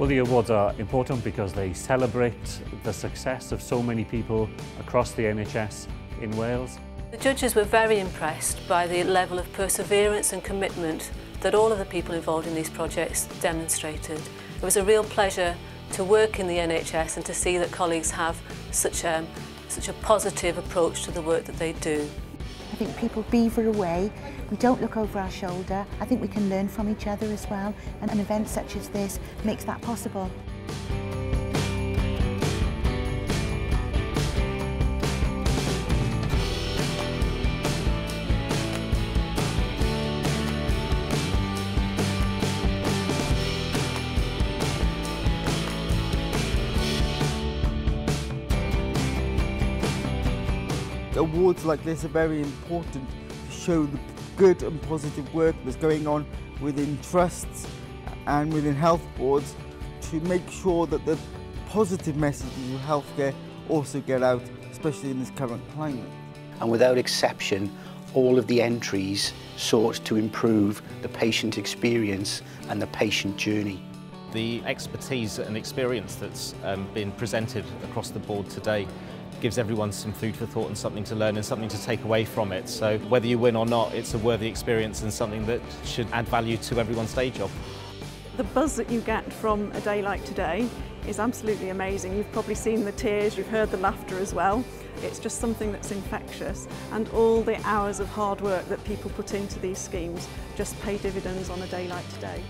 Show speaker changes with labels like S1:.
S1: Well, the awards are important because they celebrate the success of so many people across the NHS in Wales.
S2: The judges were very impressed by the level of perseverance and commitment that all of the people involved in these projects demonstrated. It was a real pleasure to work in the NHS and to see that colleagues have such a positive approach to the work that they do.
S3: I think people beaver away, we don't look over our shoulder. I think we can learn from each other as well, and an event such as this makes that possible.
S4: Awards like this are very important to show the good and positive work that's going on within trusts and within health boards to make sure that the positive messages of healthcare also get out, especially in this current climate.
S5: And without exception, all of the entries sought to improve the patient experience and the patient journey.
S6: The expertise and experience that's been presented across the board today gives everyone some food for thought and something to learn and something to take away from it. So whether you win or not, it's a worthy experience and something that should add value to everyone's day job.
S7: The buzz that you get from a day like today is absolutely amazing. You've probably seen the tears, you've heard the laughter as well. It's just something that's infectious, and all the hours of hard work that people put into these schemes just pay dividends on a day like today.